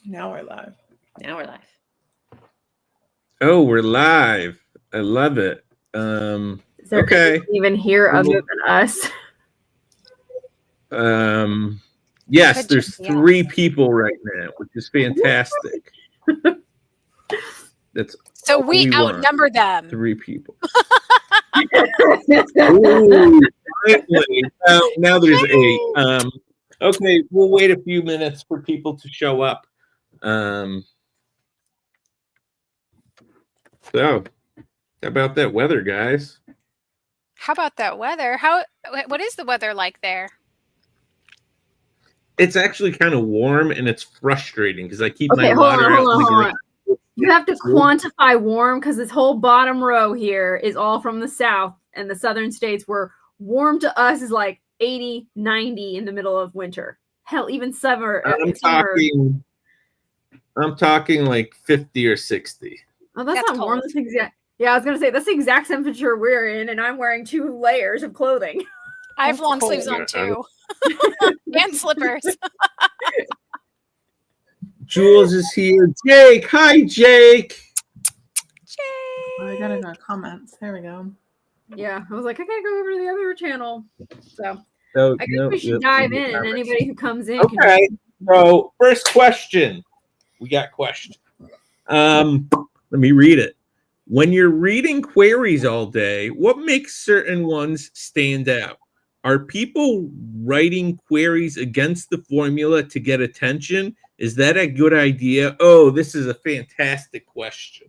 Now we're live. Oh, we're live. I love it. Is there okay. Even here other than us? Yes, there's 3 people right now, which is fantastic. That's so we outnumber them. 3 people. Ooh, finally. Now there's 8. Okay, we'll wait a few minutes for people to show up. So, how about that weather, guys? How about that weather? What is the weather like there? It's actually kind of warm and it's frustrating because I keep my water out in the ground. You have to quantify warm because this whole bottom row here is all from the south and the southern states where warm to us is like 80, 90 in the middle of winter. Hell, even summer. I'm talking like 50 or 60. Oh, that's not warm. That's exact. Yeah, I was gonna say that's the exact temperature we're in, and I'm wearing 2 layers of clothing. I have long sleeves on too, and slippers. Jules is here. Jake, hi, Jake. Oh, I got it in our comments. There we go. Yeah, I was like, I gotta go over to the other channel. So I guess we should dive in, and anybody who comes in. Okay. So first question, we got question. Let me read it. When you're reading queries all day, what makes certain ones stand out? Are people writing queries against the formula to get attention? Is that a good idea? Oh, this is a fantastic question.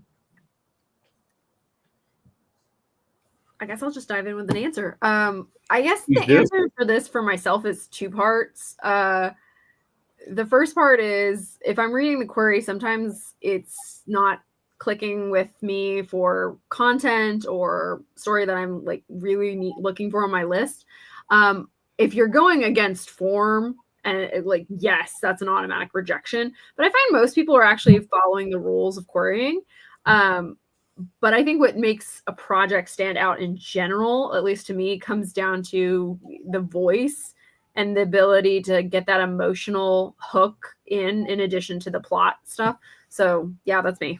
I guess I'll just dive in with an answer. I guess the answer for this for myself is 2 parts. The first part is if I'm reading the query, sometimes it's not clicking with me for content or story that I'm like really looking for on my list. If you're going against form and yes, that's an automatic rejection. But I find most people are actually following the rules of querying. But I think what makes a project stand out in general, at least to me, comes down to the voice and the ability to get that emotional hook in addition to the plot stuff. So yeah, that's me.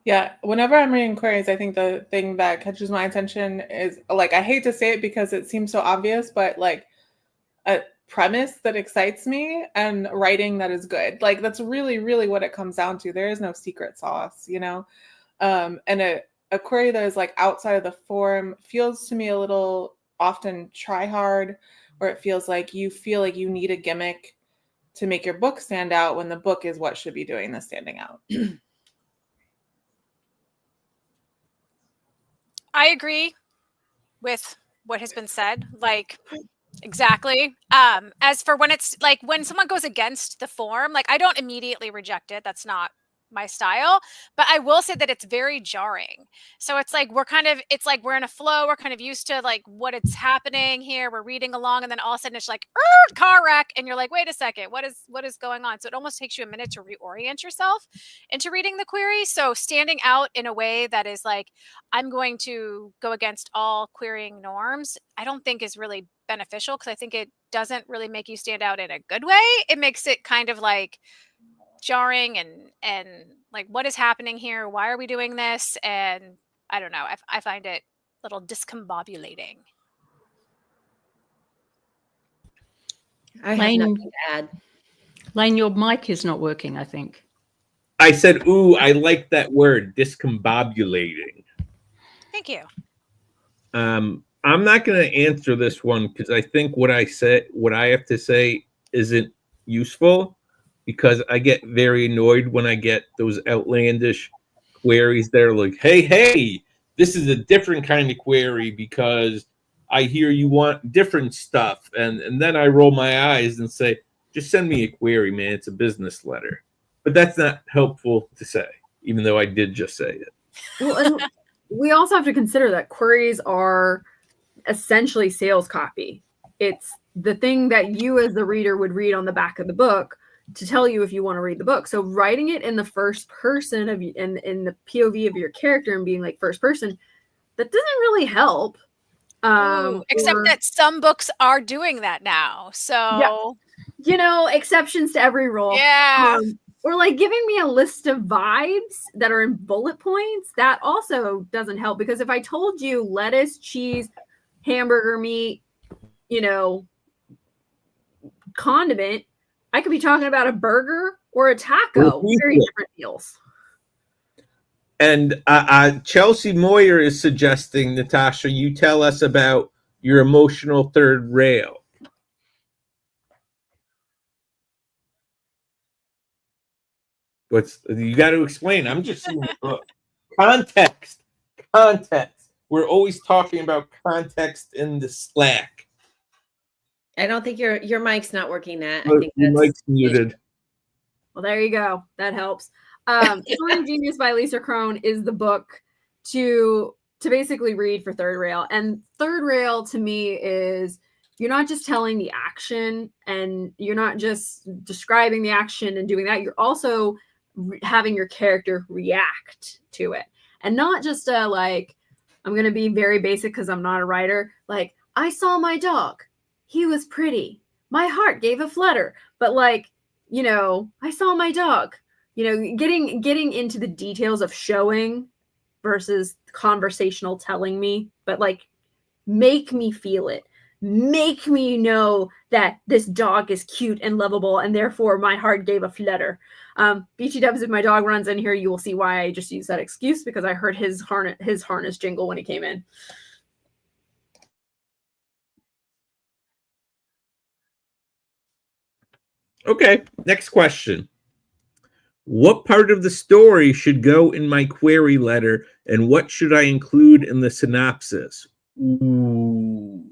Yeah, whenever I'm reading queries, I think the thing that catches my attention is I hate to say it because it seems so obvious, but a premise that excites me and writing that is good. That's really, really what it comes down to. There is no secret sauce, and a query that is outside of the form feels to me a little often try hard, or it feels like you need a gimmick to make your book stand out when the book is what should be doing the standing out. I agree with what has been said. Exactly. As for when it's when someone goes against the form, I don't immediately reject it. That's not my style, but I will say that it's very jarring. So it's we're in a flow. We're kind of used to what it's happening here. We're reading along, and then all of a sudden it's car wreck, and you're like, wait a second, what is going on? So it almost takes you a minute to reorient yourself into reading the query. So standing out in a way that is I'm going to go against all querying norms, I don't think is really beneficial, because I think it doesn't really make you stand out in a good way. It makes it kind of jarring and what is happening here? Why are we doing this? And I don't know. I find it a little discombobulating. I have nothing to add. Lane, your mic is not working, I think. I said, ooh, I like that word, discombobulating. Thank you. I'm not going to answer this one because I think what I have to say isn't useful, because I get very annoyed when I get those outlandish queries that are like, hey, this is a different kind of query because I hear you want different stuff. And then I roll my eyes and say, just send me a query, man. It's a business letter. But that's not helpful to say, even though I did just say it. Well, and we also have to consider that queries are essentially sales copy. It's the thing that you as the reader would read on the back of the book to tell you if you want to read the book. So writing it in the first person of in the POV of your character and being first person, that doesn't really help. Except that some books are doing that now. So you know, exceptions to every rule. Yeah. Or like giving me a list of vibes that are in bullet points, that also doesn't help, because if I told you lettuce, cheese, hamburger meat, you know, condiment, I could be talking about a burger or a taco. Very different meals. And Chelsea Moyer is suggesting, Natasha, you tell us about your emotional third rail. You got to explain? I'm just seeing context. We're always talking about context in the Slack. I don't think your mic's not working, Nat. Your I think that's mic's muted. Well, there you go. That helps. Story Genius by Lisa Crone is the book to basically read for third rail. And third rail to me is, you're not just telling the action and you're not just describing the action and doing that. You're also having your character react to it. And not just like, I'm going to be very basic because I'm not a writer. Like, I saw my dog. He was pretty. My heart gave a flutter. But like, you know, I saw my dog. You know, getting into the details of showing versus conversational telling me, but like, make me feel it. Make me know that this dog is cute and lovable, and therefore my heart gave a flutter. BT Dubs, if my dog runs in here, you will see why I just use that excuse, because I heard his harness jingle when he came in. Okay, next question. What part of the story should go in my query letter, and what should I include in the synopsis? Ooh.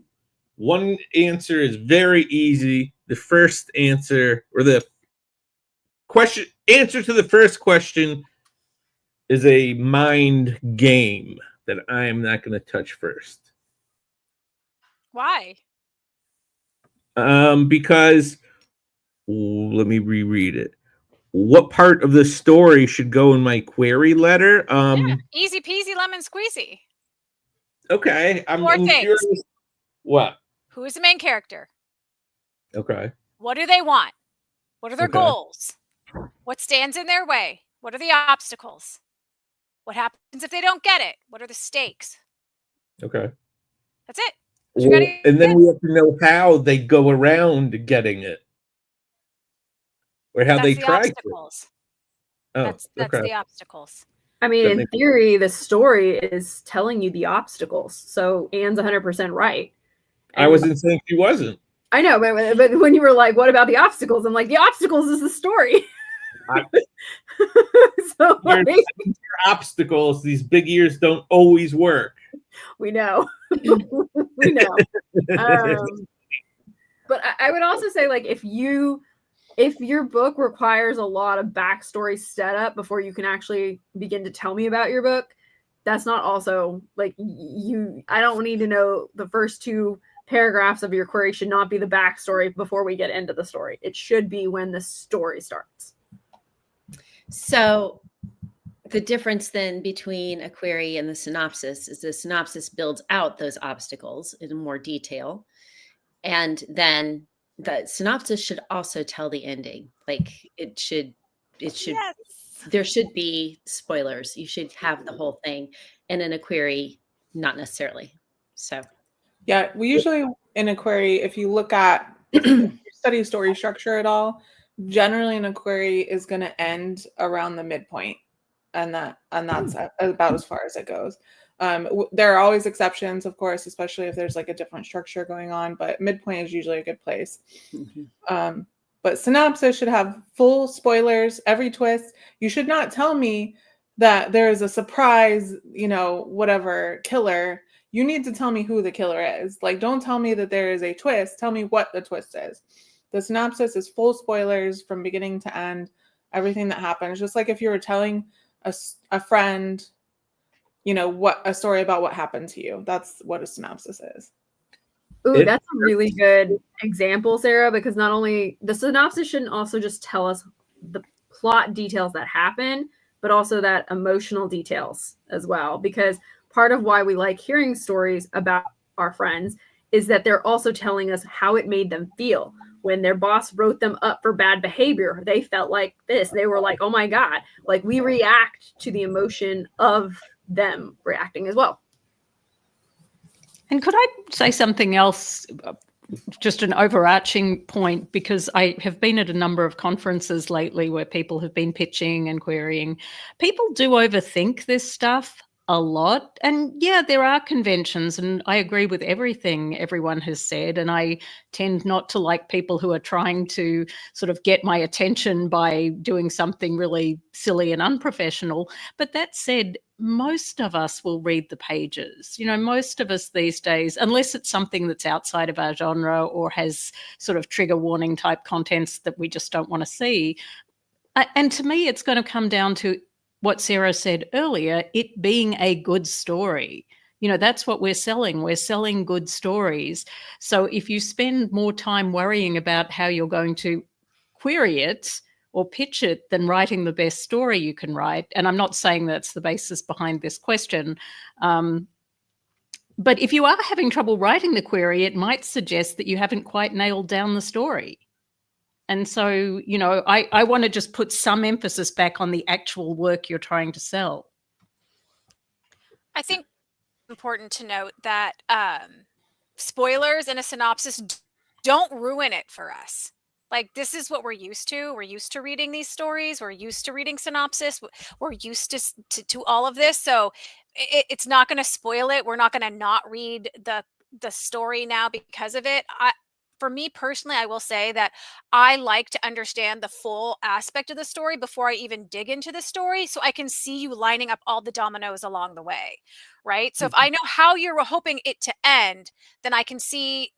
One answer is very easy. The first answer, or the answer to the first question, is a mind game that I am not going to touch first. Why? Because, let me reread it. What part of the story should go in my query letter? Yeah, easy peasy lemon squeezy. Okay, I'm curious. What? Who is the main character? Okay. What do they want? What are their goals? What stands in their way? What are the obstacles? What happens if they don't get it? What are the stakes? Okay. That's it. Well, and then we have to know how they go around getting it. Or how they try obstacles. Oh, that's the obstacles. I mean, in theory, the story is telling you the obstacles. So Anne's 100% right. And I wasn't saying she wasn't. I know, but when you were like, what about the obstacles? I'm like, the obstacles is the story. So like, obstacles, these big ears don't always work. We know. We know. But I would also say, like, if your book requires a lot of backstory setup before you can actually begin to tell me about your book, that's not also like I don't need to know the first 2 paragraphs of your query should not be the backstory before we get into the story. It should be when the story starts. So the difference then between a query and the synopsis is the synopsis builds out those obstacles in more detail. And then the synopsis should also tell the ending. Like it should, yes. There should be spoilers. You should have the whole thing. And in a query, not necessarily. So yeah, we usually in a query, if you look at if you study story structure at all, generally in a query is going to end around the midpoint, and that's about as far as it goes. There are always exceptions, of course, especially if there's like a different structure going on, but midpoint is usually a good place. Mm-hmm. But synopsis should have full spoilers, every twist. You should not tell me that there is a surprise, whatever killer. You need to tell me who the killer is. Like, don't tell me that there is a twist. Tell me what the twist is. The synopsis is full spoilers from beginning to end, everything that happens. Just like if you were telling a friend, what a story about what happened to you. That's what a synopsis is. Ooh, that's a really good example, Sarah, because not only the synopsis shouldn't also just tell us the plot details that happen, but also that emotional details as well. Because part of why we like hearing stories about our friends is that they're also telling us how it made them feel. when their boss wrote them up for bad behavior, they felt like this. They were like, oh my God, like we react to the emotion of them reacting as well. And could I say something else, just an overarching point, because I have been at a number of conferences lately where people have been pitching and querying. People do overthink this stuff a lot. And yeah, there are conventions, and I agree with everything everyone has said. And I tend not to like people who are trying to sort of get my attention by doing something really silly and unprofessional. But that said, most of us will read the pages. You know, most of us these days, unless it's something that's outside of our genre or has sort of trigger warning type contents that we just don't want to see. And to me, it's going to come down to what Sarah said earlier, it being a good story. You know, that's what we're selling. We're selling good stories. So if you spend more time worrying about how you're going to query it or pitch it than writing the best story you can write, and I'm not saying that's the basis behind this question, but if you are having trouble writing the query, it might suggest that you haven't quite nailed down the story. And so, you know, I want to just put some emphasis back on the actual work you're trying to sell. I think it's important to note that spoilers in a synopsis don't ruin it for us. Like, this is what we're used to. We're used to reading these stories. We're used to reading synopsis. We're used to all of this. So it's not going to spoil it. We're not going to not read the story now because of it. For me personally, I will say that I like to understand the full aspect of the story before I even dig into the story, so I can see you lining up all the dominoes along the way, right? So if I know how you're hoping it to end, then I can see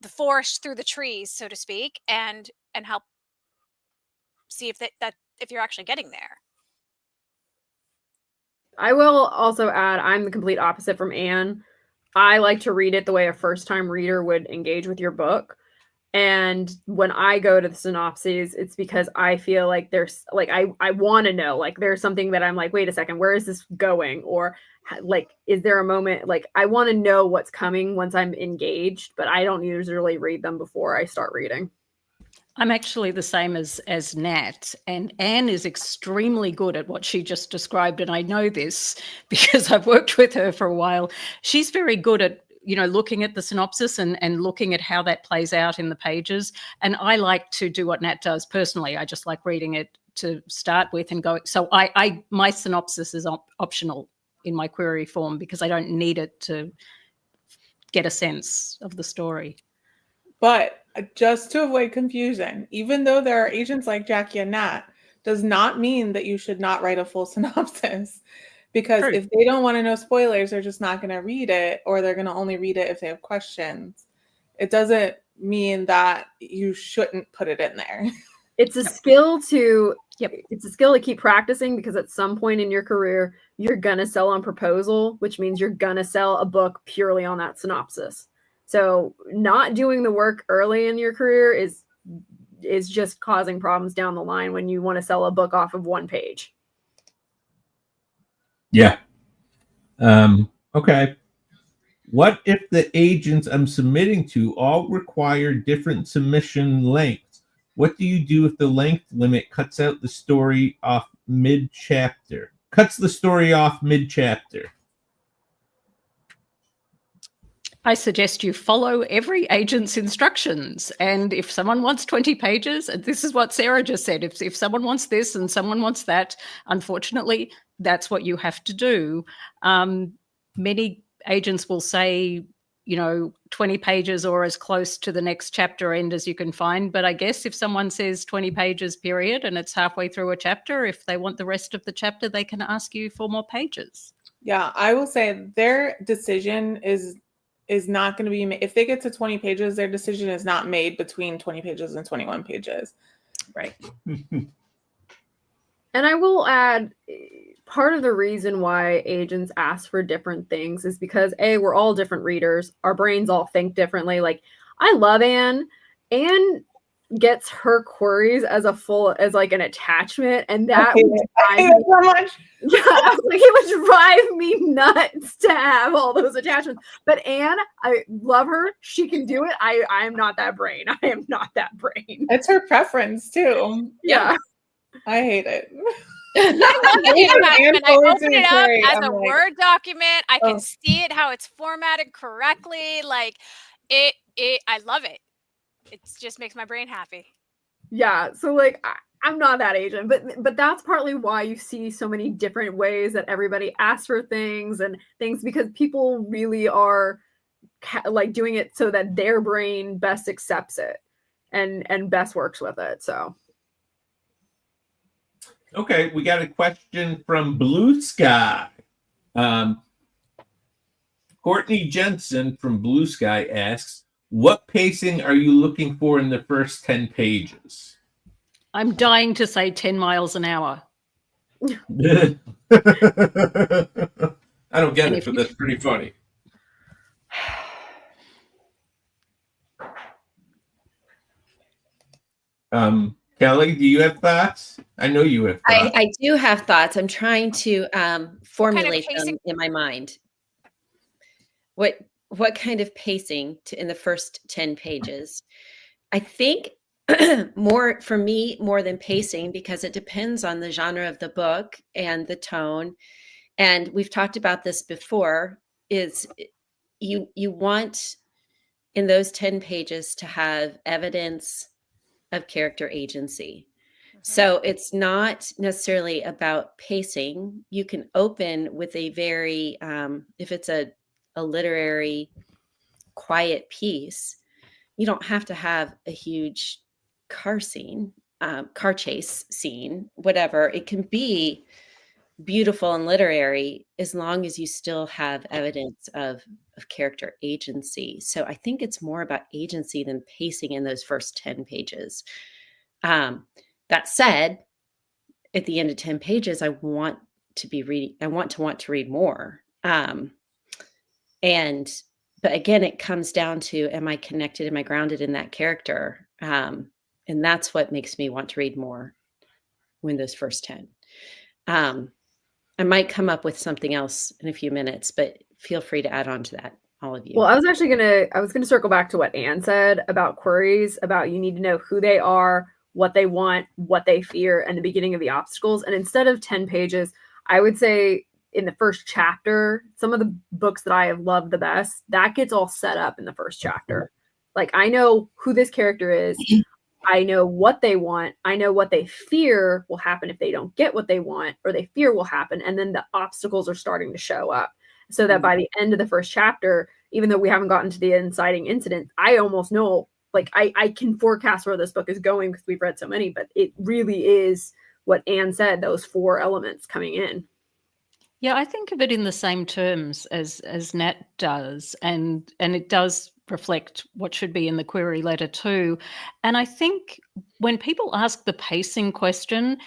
the forest through the trees, so to speak, and help see if that if you're actually getting there. I will also add, I'm the complete opposite from Anne. I like to read it the way a first-time reader would engage with your book. And when I go to the synopses, it's because I feel like there's like, I want to know, like there's something that I'm like, wait a second, where is this going? Or like, is there a moment, like I want to know what's coming once I'm engaged, but I don't usually read them before I start reading. I'm actually the same as Nat, and Anne is extremely good at what she just described, and I know this because I've worked with her for a while. She's very good at, you know, looking at the synopsis and looking at how that plays out in the pages. And I like to do what Nat does personally. I just like reading it to start with and go. So my synopsis is optional in my query form because I don't need it to get a sense of the story. But just to avoid confusion, even though there are agents like Jacqui and Nat, does not mean that you should not write a full synopsis. Because if they don't want to know spoilers, they're just not going to read it, or they're going to only read it if they have questions. It doesn't mean that you shouldn't put it in there. It's a skill to it's a skill to keep practicing, because at some point in your career, you're going to sell on proposal, which means you're going to sell a book purely on that synopsis. So not doing the work early in your career is just causing problems down the line when you want to sell a book off of one page. Yeah. Okay. What if the agents I'm submitting to all require different submission lengths? What do you do if the length limit cuts out the story off mid-chapter? Cuts the story off mid-chapter. I suggest you follow every agent's instructions. And if someone wants 20 pages, and this is what Sarah just said, if someone wants this and someone wants that, unfortunately, that's what you have to do. Many agents will say, 20 pages or as close to the next chapter end as you can find. But I guess if someone says 20 pages period and it's halfway through a chapter, if they want the rest of the chapter, they can ask you for more pages. Yeah, I will say their decision is not going to be made. If they get to 20 pages, their decision is not made between 20 pages and 21 pages. Right. And I will add, part of the reason why agents ask for different things is because we're all different readers. Our brains all think differently. Like, I love Anne. Anne gets her queries as like an attachment, and that I hate it so much. Yeah, I was like, it would drive me nuts to have all those attachments. But Anne, I love her. She can do it. I am not that brain. I am not that brain. It's her preference too. Yeah. I hate it. I love the Even attachment. I Anne open it up Forward's as I'm a like, Word document. I can oh. see it, how it's formatted correctly. Like it I love it. It just makes my brain happy. Yeah. So like I'm not that agent, but that's partly why you see so many different ways that everybody asks for things and things, because people really are like doing it so that their brain best accepts it and best works with it. So Okay, we got a question from Blue Sky. Courtney Jensen from Blue Sky asks, what pacing are you looking for in the first 10 pages? I'm dying to say 10 miles an hour. I don't get it, but that's pretty funny. Kelly, do you have thoughts? I know you have thoughts. I do have thoughts. I'm trying to formulate them in my mind. What kind of pacing in the first 10 pages? I think more for me, more than pacing, because it depends on the genre of the book and the tone. And we've talked about this before, is you want in those 10 pages to have evidence of character agency. So it's not necessarily about pacing. You can open with a very, if it's a literary quiet piece, you don't have to have a huge car chase scene, whatever. It can be beautiful and literary as long as you still have evidence of character agency. So I think it's more about agency than pacing in those first 10 pages. That said, at the end of 10 pages, I want to read more. But again, it comes down to, am I connected? Am I grounded in that character? And that's what makes me want to read more when those first 10. I might come up with something else in a few minutes, but feel free to add on to that, all of you. Well, I was going to circle back to what Anne said about queries, about you need to know who they are, what they want, what they fear, and the beginning of the obstacles. And instead of 10 pages, I would say in the first chapter, some of the books that I have loved the best, that gets all set up in the first chapter. Like, I know who this character is. I know what they want. I know what they fear will happen if they don't get what they want, or they fear will happen. And then the obstacles are starting to show up. So that by the end of the first chapter, even though we haven't gotten to the inciting incident, I almost know, like, I can forecast where this book is going because we've read so many, but it really is what Anne said, those 4 elements coming in. Yeah, I think of it in the same terms as Nat does, and it does reflect what should be in the query letter too. And I think when people ask the pacing question,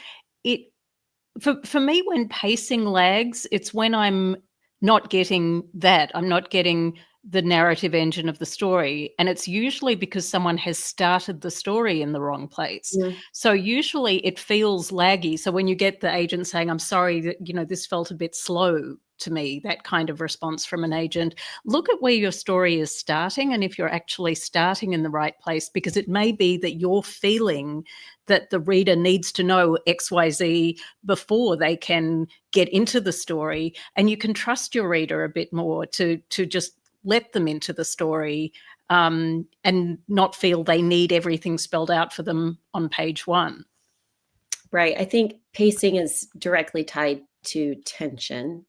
for me, when pacing lags, it's when I'm not getting that. I'm not getting the narrative engine of the story. And it's usually because someone has started the story in the wrong place. Yeah. So usually it feels laggy. So when you get the agent saying, I'm sorry, that, this felt a bit slow to me, that kind of response from an agent, look at where your story is starting and if you're actually starting in the right place, because it may be that you're feeling that the reader needs to know XYZ before they can get into the story, and you can trust your reader a bit more to just let them into the story and not feel they need everything spelled out for them on page 1. Right. I think pacing is directly tied to tension.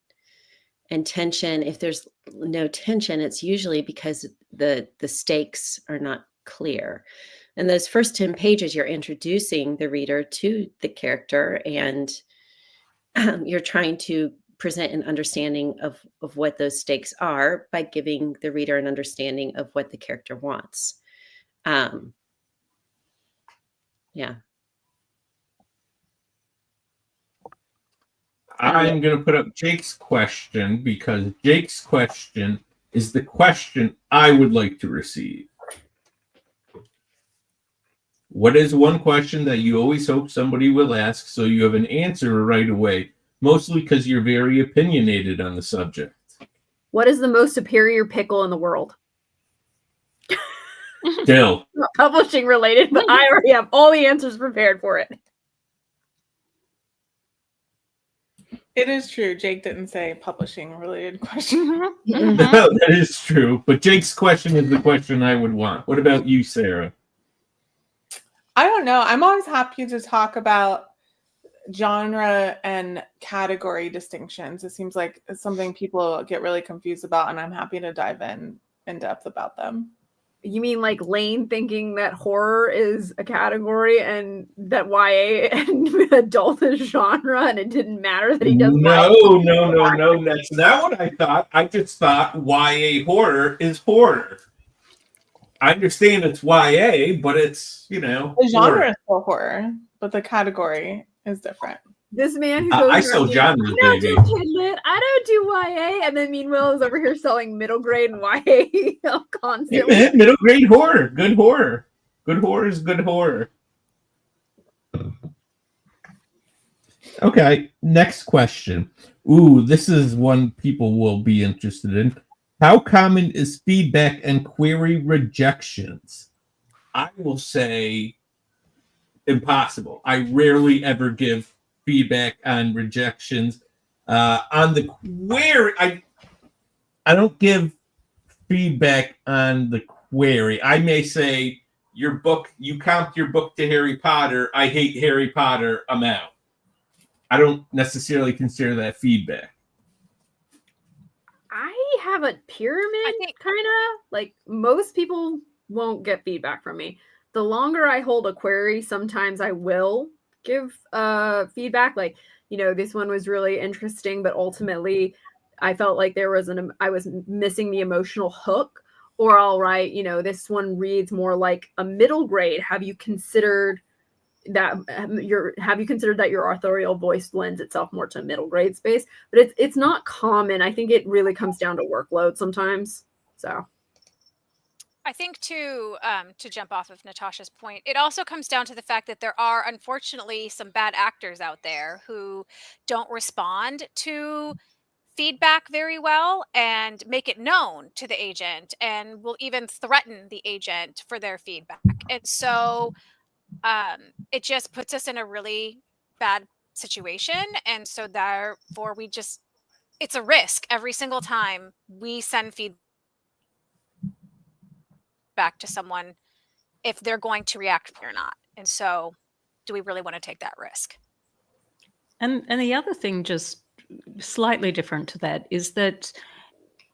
And tension, if there's no tension, it's usually because the stakes are not clear. And those first 10 pages, you're introducing the reader to the character, and you're trying to present an understanding of what those stakes are by giving the reader an understanding of what the character wants. Yeah. I'm going to put up Jake's question because Jake's question is the question I would like to receive. What is one question that you always hope somebody will ask so you have an answer right away? mostly because you're very opinionated on the subject. What is the most superior pickle in the world? Dill. Not publishing related, but I already have all the answers prepared for it. It is true. Jake didn't say publishing related question. No, that is true. But Jake's question is the question I would want. What about you, Sarah? I don't know. I'm always happy to talk about genre and category distinctions. It seems like it's something people get really confused about, and I'm happy to dive in depth about them. You mean like Lane thinking that horror is a category and that YA and adult is genre, and it didn't matter that he does No. That's not what I thought. I just thought YA horror is horror. I understand it's YA, but it's, the genre is still horror, but the category is different. This man who goes I sell genres, baby. I don't do YA, and then meanwhile is over here selling middle grade and YA constantly. Hey, man, middle grade horror, good horror. Good horror is good horror. Okay, next question. Ooh, this is one people will be interested in. How common is feedback and query rejections? I will say impossible. I rarely ever give feedback on rejections. On the query, I don't give feedback on the query. I may say, your book, you count your book to Harry Potter. I hate Harry Potter. I'm out. I don't necessarily consider that feedback. I have a pyramid, kind of. Like, most people won't get feedback from me. The longer I hold a query, sometimes I will give feedback. Like, this one was really interesting, but ultimately I felt like I was missing the emotional hook. Or I'll write, this one reads more like a middle grade. Have you considered that your authorial voice lends itself more to middle grade space? But it's not common. I think it really comes down to workload sometimes. So I think to jump off of Natasha's point, it also comes down to the fact that there are unfortunately some bad actors out there who don't respond to feedback very well and make it known to the agent and will even threaten the agent for their feedback. And so it just puts us in a really bad situation. And so therefore it's a risk every single time we send feedback to someone if they're going to react or not. And so do we really want to take that risk? And the other thing, just slightly different to that, is that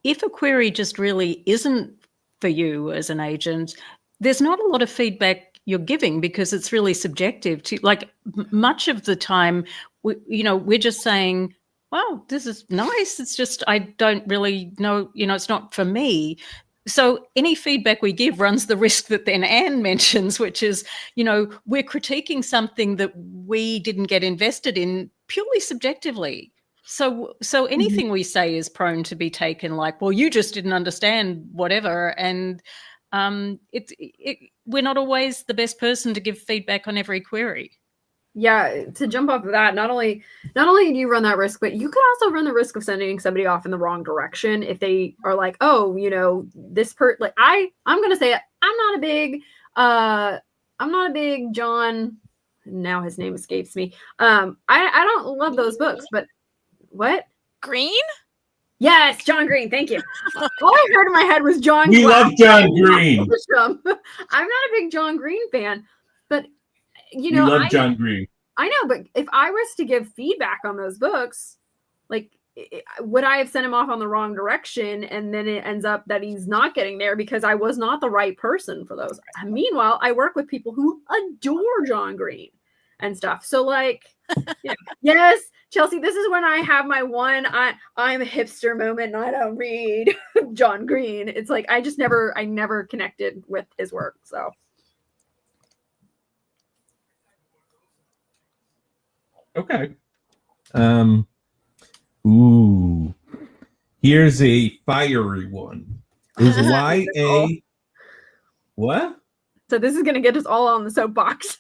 if a query just really isn't for you as an agent, there's not a lot of feedback you're giving because it's really subjective to, like, much of the time we're just saying, wow, this is nice, it's just I don't really know, it's not for me. So any feedback we give runs the risk that then Anne mentions, which is, we're critiquing something that we didn't get invested in purely subjectively. So anything we say is prone to be taken like, well, you just didn't understand whatever. And we're not always the best person to give feedback on every query. Yeah, to jump off of that, not only do you run that risk, but you could also run the risk of sending somebody off in the wrong direction if they are like, oh, this like I'm gonna say it, I'm not a big John. Now his name escapes me. I don't love those books, but what? Green? Yes, John Green. Thank you. All I heard in my head was John. We love John Green. I'm not a big John Green fan, but we love John Green. I know, but if I was to give feedback on those books, like, would I have sent him off on the wrong direction, and then it ends up that he's not getting there because I was not the right person for those? Meanwhile, I work with people who adore John Green and stuff. So, like, yes, Chelsea, this is when I have my one I'm a hipster moment and I don't read John Green. It's like I never connected with his work. So okay. Ooh. Here's a fiery one. Is YA what? So this is gonna get us all on the soapbox.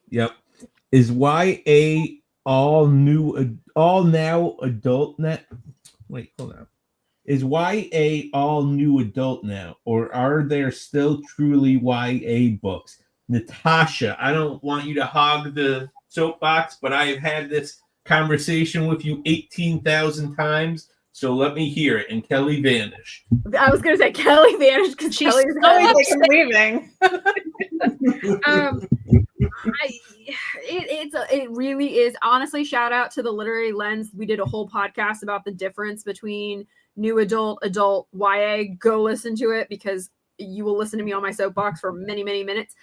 Yep. Is YA all now adult net? Wait, hold on. Is YA all new adult now, or are there still truly YA books? Natasha, I don't want you to hog the soapbox, but I have had this conversation with you 18,000 times, so let me hear it. And Kelly vanished. I was going to say Kelly vanished because Kelly's leaving. It really is. Honestly, shout out to the Literary Lens. We did a whole podcast about the difference between new adult, YA. Go listen to it because you will listen to me on my soapbox for many, many minutes.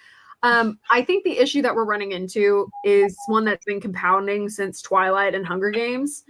I think the issue that we're running into is one that's been compounding since Twilight and Hunger Games.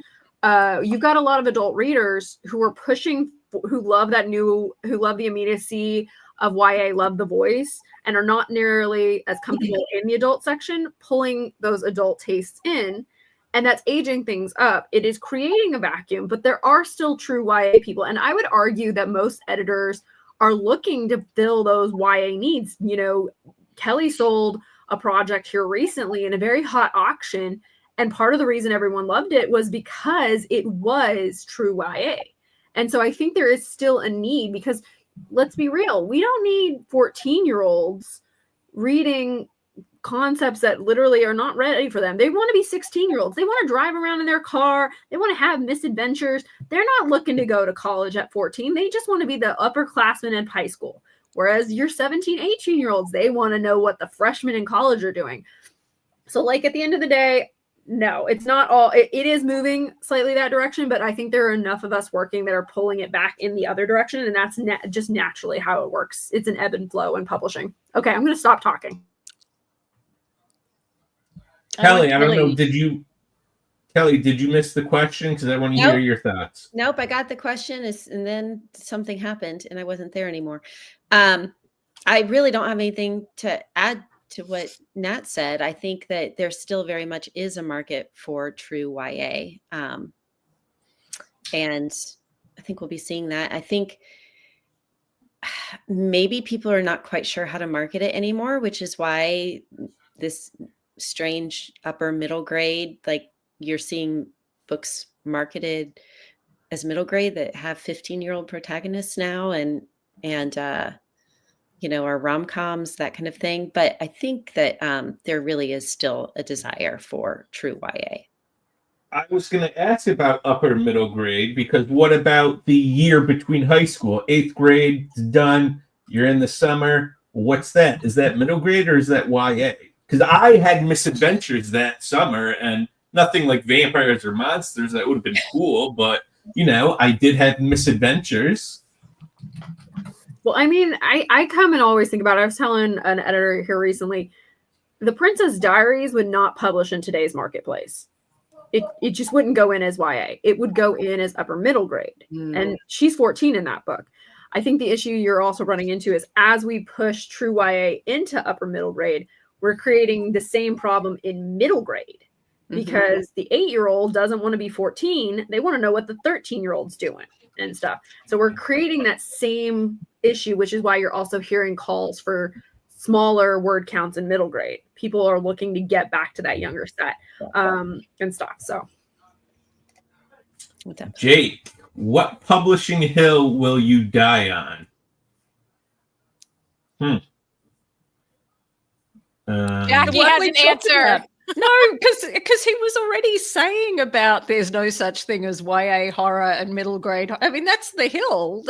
You've got a lot of adult readers who are pushing, who love the immediacy of YA, love the voice, and are not nearly as comfortable in the adult section, pulling those adult tastes in. And that's aging things up. It is creating a vacuum, but there are still true YA people. And I would argue that most editors are looking to fill those YA needs. You know, Kelly sold a project here recently in a very hot auction. And part of the reason everyone loved it was because it was true YA. And so I think there is still a need, because let's be real, we don't need 14-year-olds reading concepts that literally are not ready for them. They want to be 16-year-olds. They want to drive around in their car. They want to have misadventures. They're not looking to go to college at 14. They just want to be the upperclassmen in high school. Whereas your 17, 18-year-olds, they want to know what the freshmen in college are doing. So like at the end of the day, no, it's not all, it is moving slightly that direction, but I think there are enough of us working that are pulling it back in the other direction. And that's just naturally how it works. It's an ebb and flow in publishing. Okay, I'm going to stop talking. Kelly, I don't know. Did you miss the question? Because I want to hear your thoughts. Nope, I got the question, and then something happened, and I wasn't there anymore. I really don't have anything to add to what Nat said. I think that there still very much is a market for true YA, and I think we'll be seeing that. I think maybe people are not quite sure how to market it anymore, which is why this strange upper middle grade, like you're seeing books marketed as middle grade that have 15-year-old protagonists now and you know, are rom-coms, that kind of thing. But I think that there really is still a desire for true YA. I was going to ask about upper middle grade, because what about the year between high school? 8th grade is done. You're in the summer. What's that? Is that middle grade or is that YA? Because I had misadventures that summer, and nothing like vampires or monsters. That would have been cool, but you know, I did have misadventures. Well, I mean, I come and always think about it. I was telling an editor here recently, The Princess Diaries would not publish in today's marketplace. It just wouldn't go in as YA. It would go in as upper middle grade. And she's 14 in that book. I think the issue you're also running into is as we push true YA into upper middle grade, we're creating the same problem in middle grade, because the 8-year-old doesn't want to be 14. They want to know what the 13-year-old's doing and stuff. So we're creating that same issue, which is why you're also hearing calls for smaller word counts in middle grade. People are looking to get back to that younger set and stuff. So, Jake, what publishing hill will you die on? Jacqui has an answer. No, because he was already saying about there's no such thing as YA horror and middle grade. I mean, that's the hill.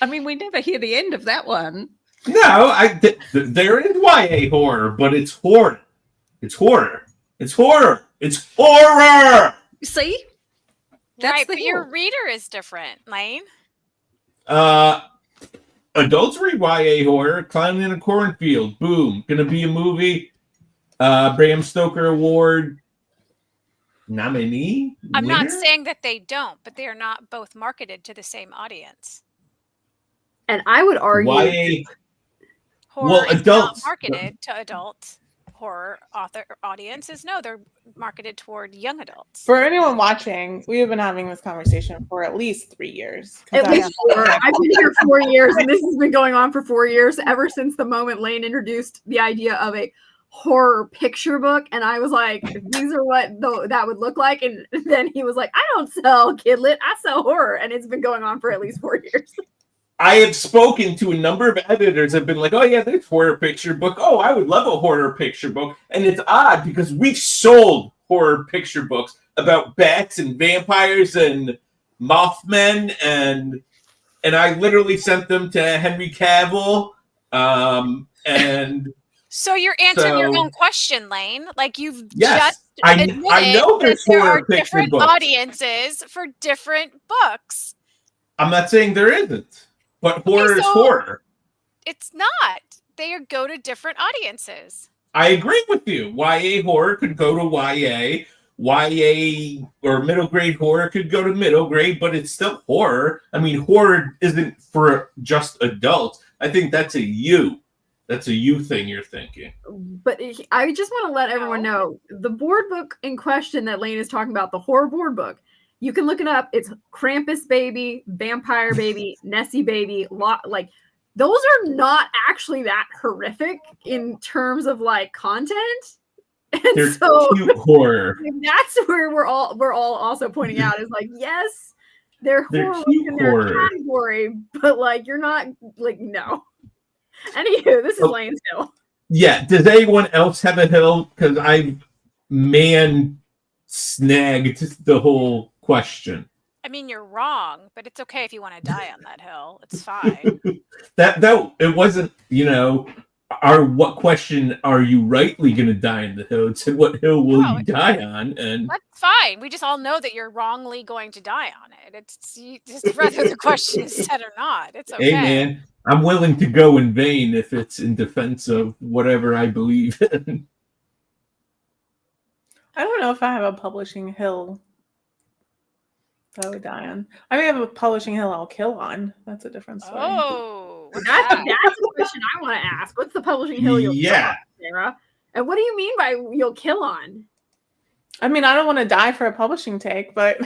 We never hear the end of that one. No, there is YA horror, but it's horror. It's horror. It's horror. It's horror. See? That's right, but your reader is different, Lane. Adults read YA horror. Clown in a Cornfield. Boom. Gonna be a movie. Bram Stoker Award nominee. I'm not saying that they don't, but they are not both marketed to the same audience. And I would argue YA horror is not marketed to adult horror audiences. No, they're marketed toward young adults. For anyone watching, we have been having this conversation for at least 3 years. At least 4. I've been here 4 years, and this has been going on for 4 years, ever since the moment Lane introduced the idea of a horror picture book, and I was like, these are what that would look like. And then he was like, I don't sell kidlit, I sell horror, and it's been going on for at least 4 years. I have spoken to a number of editors have been like, oh yeah, there's horror picture book. Oh, I would love a horror picture book. And it's odd because we've sold horror picture books about bats and vampires and Mothmen, and I literally sent them to Henry Cavill. And so you're answering your own question, Lane. Like you've yes, just I know that there are picture different books. audiences for different books. I'm not saying there isn't, but horror is horror. It's not. They go to different audiences. I agree with you. YA horror could go to YA. YA or middle grade horror could go to middle grade, but it's still horror. I mean, horror isn't for just adults. I think that's a you thing you're thinking. But I just want to let everyone know the board book in question that Lane is talking about, the horror board book. You can look it up. It's Krampus Baby, Vampire Baby, Nessie Baby. Like those are not actually that horrific in terms of like content. And they're so cute horror. That's where we're all also pointing out is like, yes, they're horror in their category, but like you're not like no. Anywho, this is Lane's hill. Yeah. Does anyone else have a hill? Because I snagged the whole question. I mean, you're wrong, but it's okay if you want to die on that hill. It's fine. that it wasn't, what question are you rightly going to die on the hill? It said, what hill will you die on? And that's fine. We just all know that you're wrongly going to die on it. It's just whether the question is said or not. It's okay. Hey, man, I'm willing to go in vain if it's in defense of whatever I believe in. I don't know if I have a publishing hill that I would die on. I may have a publishing hill I'll kill on. That's a different story. Oh, that's the question I want to ask. What's the publishing hill you'll kill on, Sarah? And what do you mean by you'll kill on? I mean, I don't want to die for a publishing take, but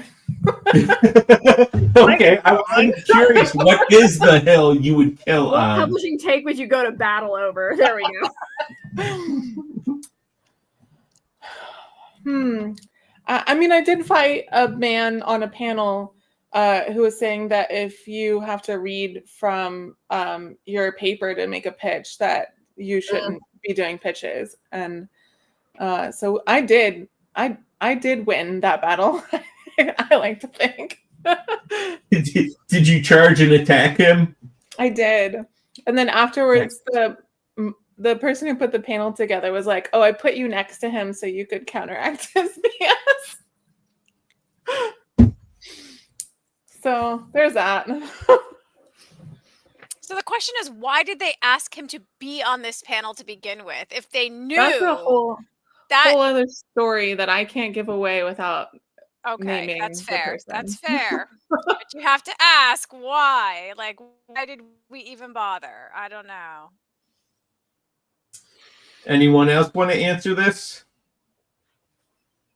okay. I'm curious. What is the hill you would kill what on? Publishing take would you go to battle over? There we go. I mean, I did fight a man on a panel who was saying that if you have to read from your paper to make a pitch, that you shouldn't be doing pitches. And so I did win that battle. I like to think. Did you charge and attack him? I did. And then afterwards, the person who put the panel together was like, oh, I put you next to him so you could counteract his BS. So there's that. So the question is, why did they ask him to be on this panel to begin with? If they knew that's a whole other story that I can't give away without naming that's the fair. person. That's fair. But you have to ask why. Like, why did we even bother? I don't know. Anyone else want to answer this?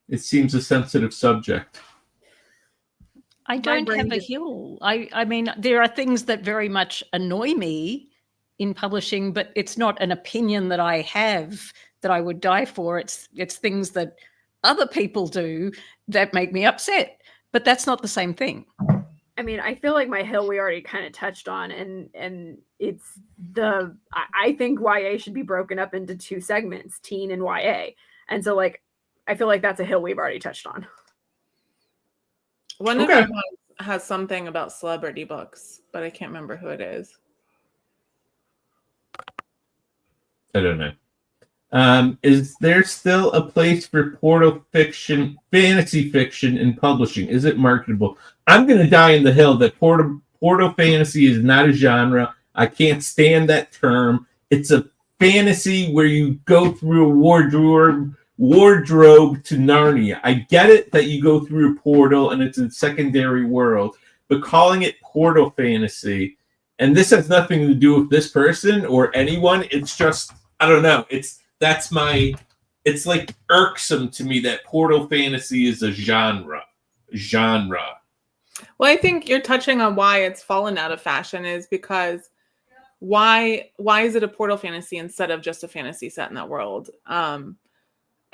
It seems a sensitive subject. I don't have a hill. I mean, there are things that very much annoy me in publishing, but it's not an opinion that I have that I would die for. It's things that other people do that make me upset, but that's not the same thing. I mean, I feel like my hill we already kind of touched on, and it's I think YA should be broken up into 2 segments, teen and YA. And so like, I feel like that's a hill we've already touched on. One of them has something about celebrity books, but I can't remember who it is. I don't know. Is there still a place for portal fiction, fantasy fiction in publishing? Is it marketable? I'm going to die in the hill that portal fantasy is not a genre. I can't stand that term. It's a fantasy where you go through a wardrobe to Narnia. I get it that you go through a portal and it's a secondary world, but calling it portal fantasy, and this has nothing to do with this person or anyone. It's just, I don't know. It's like irksome to me that portal fantasy is a genre. Well, I think you're touching on why it's fallen out of fashion is because why is it a portal fantasy instead of just a fantasy set in that world?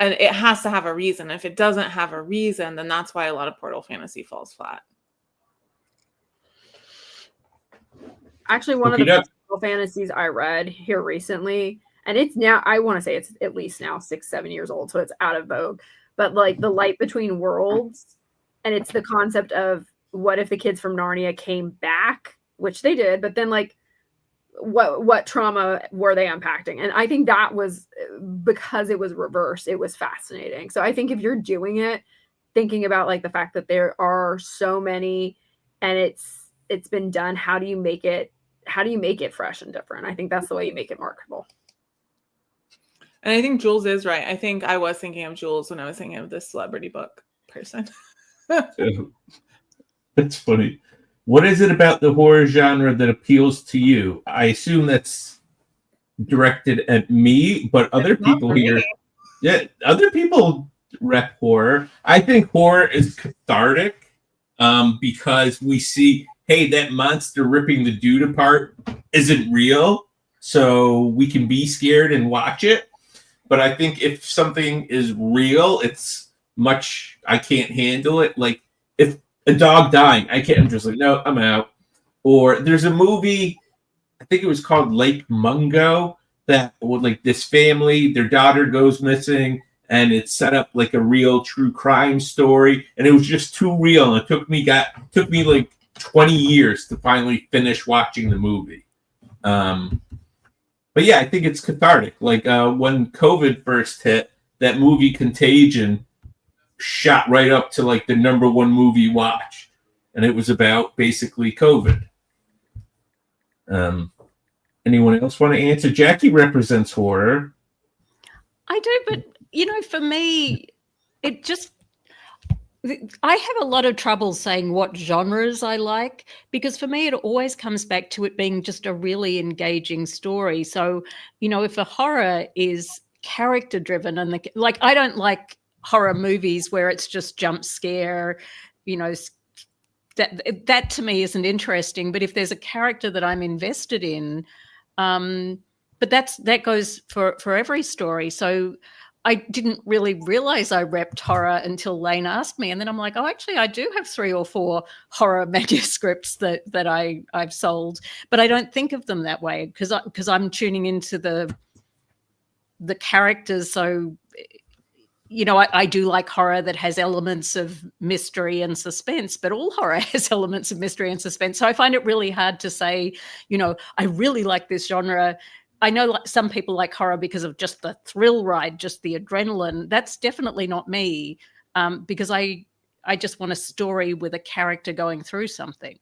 And it has to have a reason. If it doesn't have a reason, then that's why a lot of portal fantasy falls flat. Actually, one of the best portal fantasies I read here recently, and it's now, I want to say it's at least now 6-7 years old, so it's out of vogue, but like The Light Between Worlds, and it's the concept of what if the kids from Narnia came back, which they did, but then like what trauma were they unpacking? And I think that was, because it was reversed, it was fascinating. So I think if you're doing it, thinking about like the fact that there are so many and it's been done, how do you make it fresh and different? I think that's the way you make it marketable. And I think Jules is right. I think I was thinking of Jules when I was thinking of this celebrity book person. That's funny. What is it about the horror genre that appeals to you? I assume that's directed at me, but other people here, other people rep horror. I think horror is cathartic because we see, hey, that monster ripping the dude apart isn't real, so we can be scared and watch it. But I think if something is real, it's much, I can't handle it. Like if a dog dying, I'm just like, no, I'm out. Or there's a movie, I think it was called Lake Mungo, that would like this family, their daughter goes missing, and it's set up like a real true crime story, and it was just too real. And it took me like 20 years to finally finish watching the movie. But yeah, I think it's cathartic. Like when COVID first hit, that movie Contagion shot right up to like the number one movie watch, and it was about basically COVID. Anyone else want to answer? Jacqui represents horror. I do, but for me, I have a lot of trouble saying what genres I like, because for me it always comes back to it being just a really engaging story. So, if a horror is character driven and I don't like horror movies where it's just jump scare, that to me isn't interesting. But if there's a character that I'm invested in, but that goes for every story. So I didn't really realize I repped horror until Lane asked me. And then I'm like, oh, actually, I do have 3 or 4 horror manuscripts that I've sold, but I don't think of them that way because I'm tuning into the characters. So, I do like horror that has elements of mystery and suspense, but all horror has elements of mystery and suspense. So I find it really hard to say, I really like this genre. I know some people like horror because of just the thrill ride, just the adrenaline. That's definitely not me, because I just want a story with a character going through something.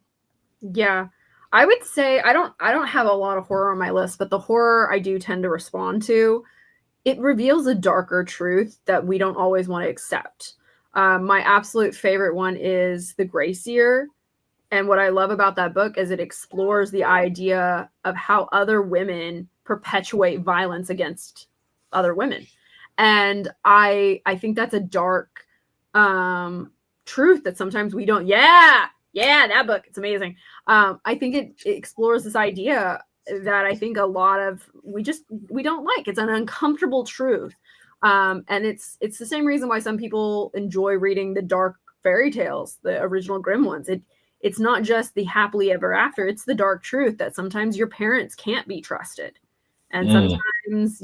Yeah, I would say I don't have a lot of horror on my list, but the horror I do tend to respond to, it reveals a darker truth that we don't always want to accept. My absolute favorite one is The Gracier. And what I love about that book is it explores the idea of how other women perpetuate violence against other women. And I think that's a dark truth that sometimes we don't. Yeah, that book, it's amazing. I think it explores this idea that I think a lot of we don't like. It's an uncomfortable truth. And it's the same reason why some people enjoy reading the dark fairy tales, the original Grimm ones. It's not just the happily ever after, it's the dark truth that sometimes your parents can't be trusted. And sometimes,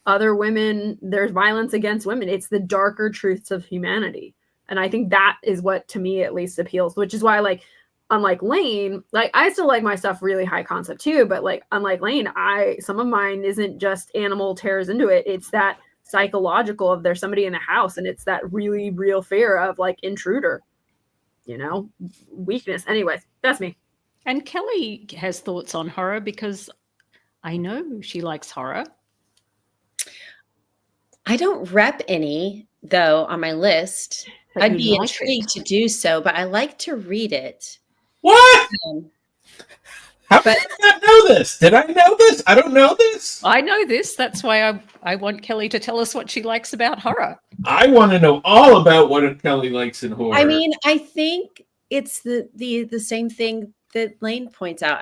other women, there's violence against women. It's the darker truths of humanity. And I think that is what, to me at least, appeals, which is why, unlike Lane, I still like my stuff really high concept too, but unlike Lane, some of mine isn't just animal tears into it. It's that psychological of there's somebody in the house, and it's that really real fear of intruder, weakness. Anyways, that's me. And Kelly has thoughts on horror because I know she likes horror. I don't rep any, though, on my list. But I'd be intrigued to do so, but I like to read it. What? How did I not know this? Did I know this? I don't know this. I know this. That's why I want Kelly to tell us what she likes about horror. I want to know all about what Kelly likes in horror. I mean, I think it's the same thing that Lane points out.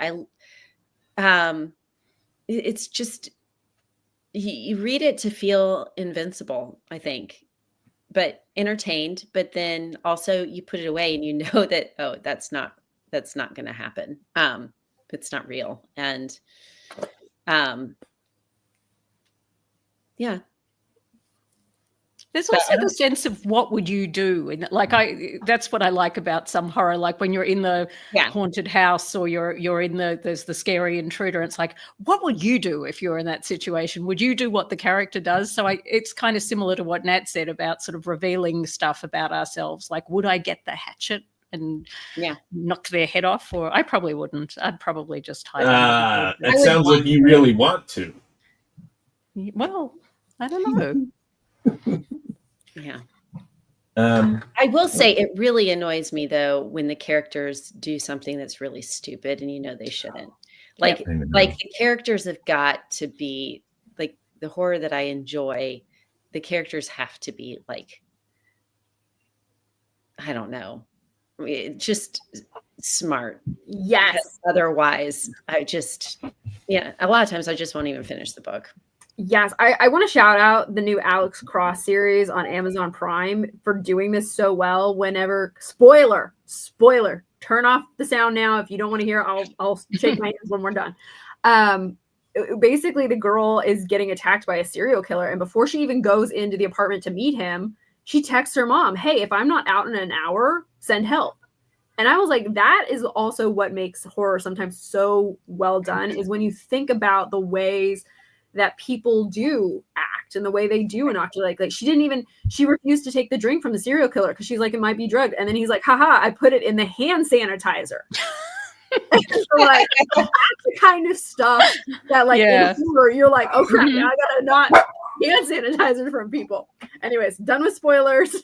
it's just you read it to feel invincible, I think, but entertained. But then also you put it away and you know that, oh, that's not going to happen. It's not real. And yeah. There's also the sense of what would you do, and that's what I like about some horror. Like when you're in the haunted house, or you're in there's the scary intruder. It's like, what would you do if you're in that situation? Would you do what the character does? So it's kind of similar to what Nat said about sort of revealing stuff about ourselves. Like, would I get the hatchet and knock their head off? Or I probably wouldn't. I'd probably just hide. It sounds like you really want to. Well, I don't know. Yeah. I will say it really annoys me though when the characters do something that's really stupid and you know they shouldn't. Like the characters have got to be like the horror that I enjoy. The characters have to be like, I don't know, just smart. Yes. Otherwise, a lot of times I just won't even finish the book. Yes, I want to shout out the new Alex Cross series on Amazon Prime for doing this so well. Whenever spoiler, turn off the sound now if you don't want to hear. I'll shake my hands when we're done. Basically, the girl is getting attacked by a serial killer, and before she even goes into the apartment to meet him, she texts her mom, "Hey, if I'm not out in an hour, send help." And I was like, that is also what makes horror sometimes so well done, is when you think about the ways that people do act and the way they do inoculate. Like she refused to take the drink from the serial killer because she's like, it might be drugged. And then he's like, haha, I put it in the hand sanitizer. So like, that's the kind of stuff that like in horror, you're like, oh crap, now I gotta not hand sanitizer from people. Anyways, done with spoilers.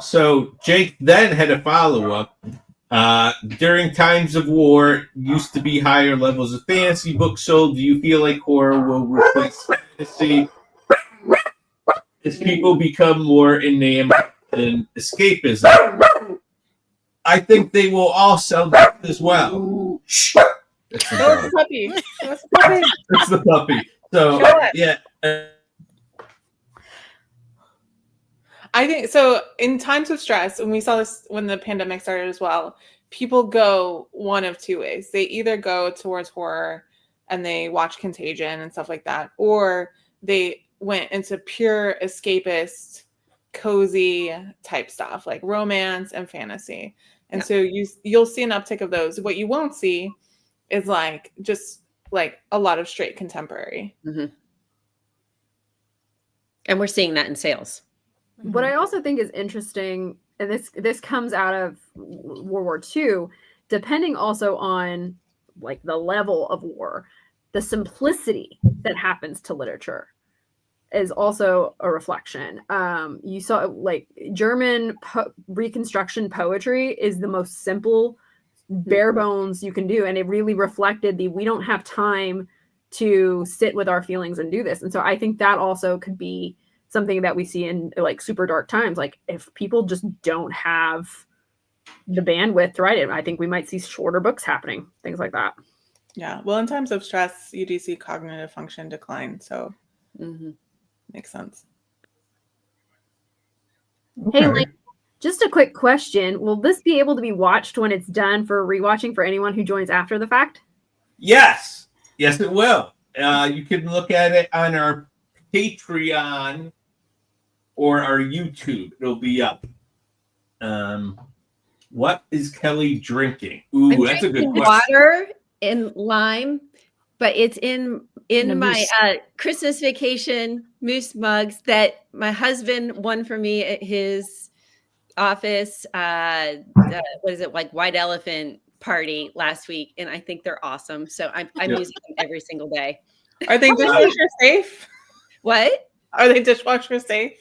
So Jake then had a follow-up. During times of war, used to be higher levels of fantasy books sold. Do you feel like horror will replace fantasy as people become more enamored in escapism? I think they will all sell that as well. That's the puppy. That's the puppy. It's the puppy. So yeah. I think so. In times of stress, and we saw this when the pandemic started as well, people go one of two ways. They either go towards horror and they watch Contagion and stuff like that, or they went into pure escapist, cozy type stuff like romance and fantasy. And so you'll see an uptick of those. What you won't see is like just like a lot of straight contemporary. Mm-hmm. And we're seeing that in sales. What I also think is interesting, and this comes out of World War II, depending also on like the level of war, the simplicity that happens to literature is also a reflection. You saw like German Reconstruction poetry is the most simple, bare bones you can do. And it really reflected we don't have time to sit with our feelings and do this. And so I think that also could be something that we see in like super dark times. Like if people just don't have the bandwidth to write it, I think we might see shorter books happening, things like that. Yeah. Well, in times of stress, you do see cognitive function decline. So makes sense. Okay. Hey, Link, just a quick question. Will this be able to be watched when it's done for rewatching for anyone who joins after the fact? Yes. Yes, it will. You can look at it on our Patreon or our YouTube. It'll be up. What is Kelly drinking? Ooh, that's a good question. Water and lime, but it's in my Christmas vacation moose mugs that my husband won for me at his office. What is it, like White Elephant party last week, and I think they're awesome. So I'm using them every single day. Are they dishwasher safe? What? Are they dishwasher safe?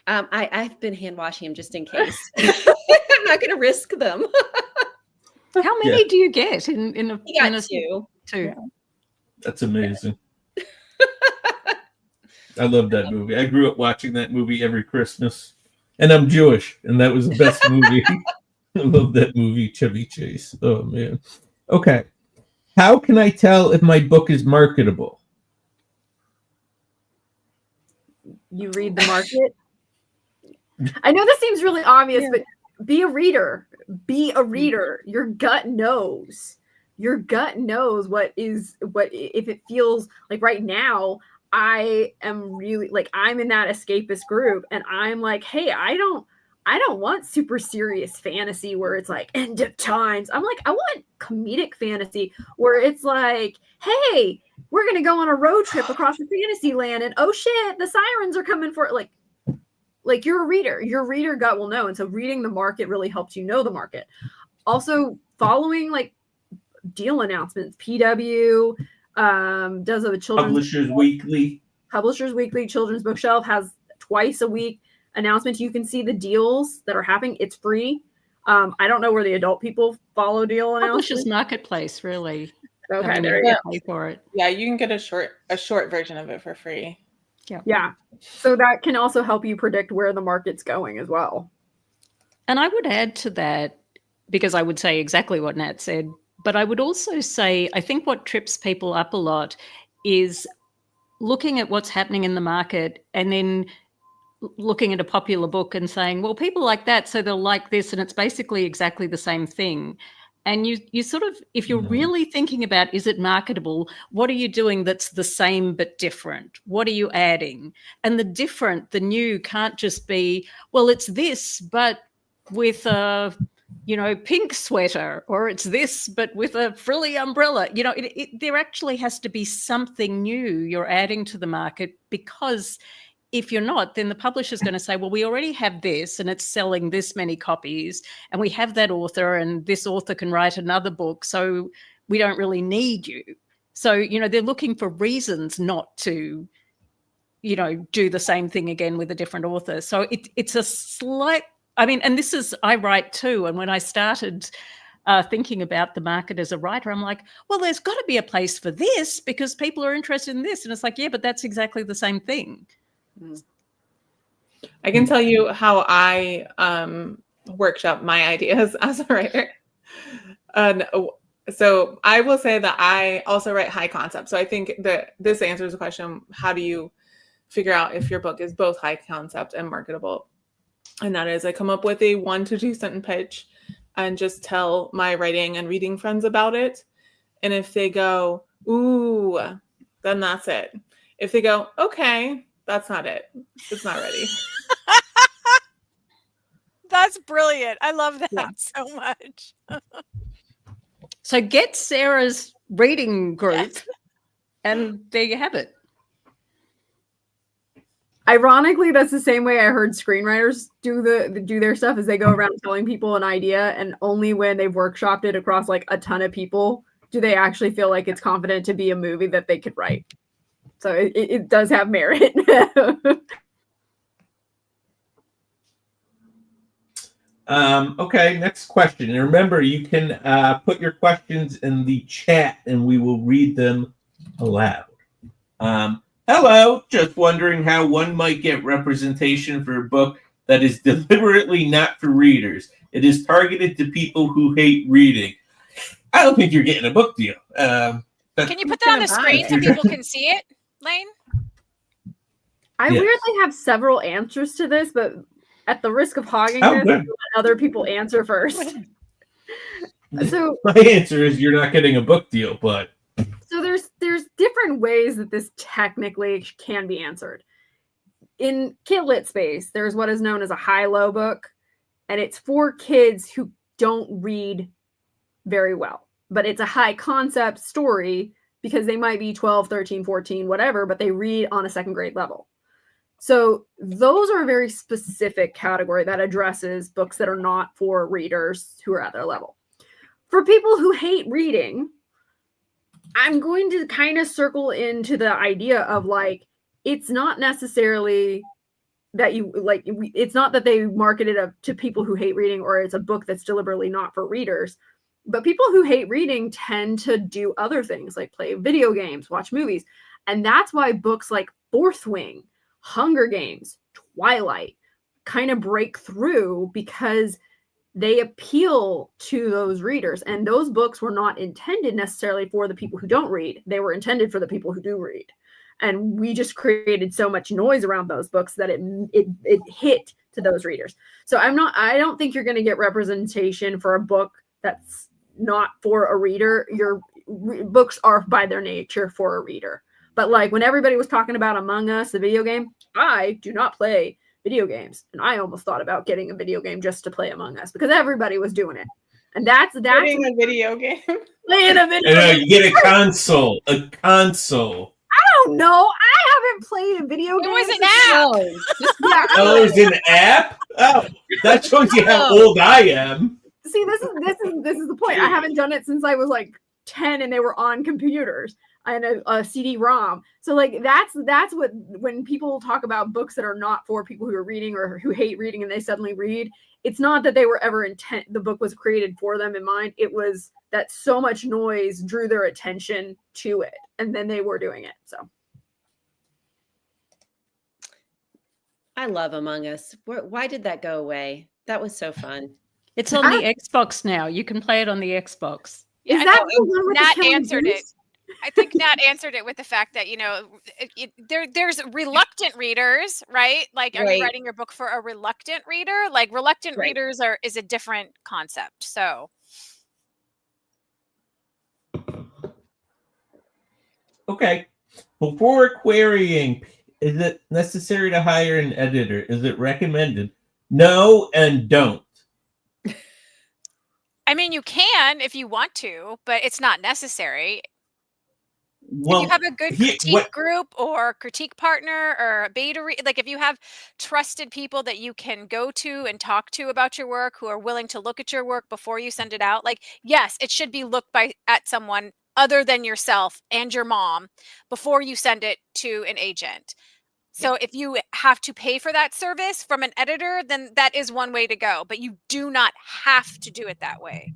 I've been hand washing them just in case. I'm not going to risk them. How many do you get in a two? Yeah. That's amazing. I love that movie. I grew up watching that movie every Christmas, and I'm Jewish, and that was the best movie. I love that movie, Chevy Chase. Oh man. Okay. How can I tell if my book is marketable? You read the market. I know this seems really obvious, but be a reader. Be a reader. Your gut knows. Your gut knows what if it feels like right now I am really like I'm in that escapist group and I'm like, hey, I don't want super serious fantasy where it's like end of times. I'm like, I want comedic fantasy where it's like, hey, we're gonna go on a road trip across the fantasy land and oh shit, the sirens are coming for it. Like you're a reader. Your reader gut will know. And so reading the market really helps you know the market. Also following like deal announcements. PW does a children's Publishers Weekly children's bookshelf has twice a week announcements. You can see the deals that are happening. It's free. I don't know where the adult people follow deal announcements. Publishers Marketplace, really. Okay, there you go. Pay for it. Yeah, you can get a short version of it for free. Yeah. So that can also help you predict where the market's going as well. And I would add to that, because I would say exactly what Nat said, but I would also say, I think what trips people up a lot is looking at what's happening in the market and then looking at a popular book and saying, well, people like that, so they'll like this. And it's basically exactly the same thing. And you sort of, if you're really thinking about, is it marketable? What are you doing that's the same but different? What are you adding? And the new can't just be, well, it's this, but with a, pink sweater, or it's this, but with a frilly umbrella. There actually has to be something new you're adding to the market, because if you're not, then the publisher's going to say, well, we already have this and it's selling this many copies and we have that author and this author can write another book, so we don't really need you. So, they're looking for reasons not to, do the same thing again with a different author. So it's a slight, and this is, I write too. And when I started thinking about the market as a writer, I'm like, well, there's got to be a place for this because people are interested in this. And it's like, yeah, but that's exactly the same thing. I can tell you how I workshop my ideas as a writer. So I will say that I also write high concept. So I think that this answers the question, how do you figure out if your book is both high concept and marketable? And that is, I come up with a 1 to 2 sentence pitch and just tell my writing and reading friends about it. And if they go, ooh, then that's it. If they go, okay, that's not it. It's not ready. That's brilliant. I love that so much. So get Sarah's reading group, and there you have it. Ironically, that's the same way I heard screenwriters do their stuff, is they go around telling people an idea, and only when they've workshopped it across like a ton of people do they actually feel like it's confident to be a movie that they could write. So it does have merit. Okay, next question. And remember, you can put your questions in the chat and we will read them aloud. Hello, just wondering how one might get representation for a book that is deliberately not for readers. It is targeted to people who hate reading. I don't think you're getting a book deal. Can you put that on the screen so people can see it, Lane? I weirdly have several answers to this, but at the risk of hogging this, let other people answer first. So my answer is you're not getting a book deal, but so there's different ways that this technically can be answered. In kid lit space, there's what is known as a high-low book, and it's for kids who don't read very well, but it's a high concept story because they might be 12, 13, 14, whatever, but they read on a second grade level. So those are a very specific category that addresses books that are not for readers who are at their level. For people who hate reading, I'm going to kind of circle into the idea of like, it's not necessarily that you like, it's not that they market it to people who hate reading or it's a book that's deliberately not for readers. But people who hate reading tend to do other things like play video games, watch movies. And that's why books like Fourth Wing, Hunger Games, Twilight kind of break through, because they appeal to those readers. And those books were not intended necessarily for the people who don't read. They were intended for the people who do read. And we just created so much noise around those books that it hit to those readers. So I don't think you're going to get representation for a book that's not for a reader. Your books are by their nature for a reader. But like when everybody was talking about Among Us, the video game, I do not play video games. And I almost thought about getting a video game just to play Among Us because everybody was doing it. And that's playing a video game. Playing a video game. You get a console. A console. I don't know. I haven't played a video game. It was an app. Yeah, Oh, it's an app? Oh, that shows you how old I am. See, this is the point. I haven't done it since I was like 10 and they were on computers and a CD-ROM. So like that's what, when people talk about books that are not for people who are reading or who hate reading and they suddenly read, it's not that they were ever the book was created for them in mind. It was that so much noise drew their attention to it and then they were doing it. So I love Among Us. Why did that go away? That was so fun. It's on the Xbox now. You can play it on the Xbox. Yeah, is that the one with the Nat killing answered it. bees? I think Nat answered it with the fact that, there's reluctant readers, right? Like, are Right. you writing your book for a reluctant reader? Like, reluctant Right. readers is a different concept. So, Okay. Before querying, is it necessary to hire an editor? Is it recommended? No and don't. I mean, you can if you want to, but it's not necessary. Well, if you have a good critique group or critique partner or a beta like if you have trusted people that you can go to and talk to about your work who are willing to look at your work before you send it out, like, yes, it should be looked at someone other than yourself and your mom before you send it to an agent. So if you have to pay for that service from an editor, then that is one way to go, but you do not have to do it that way.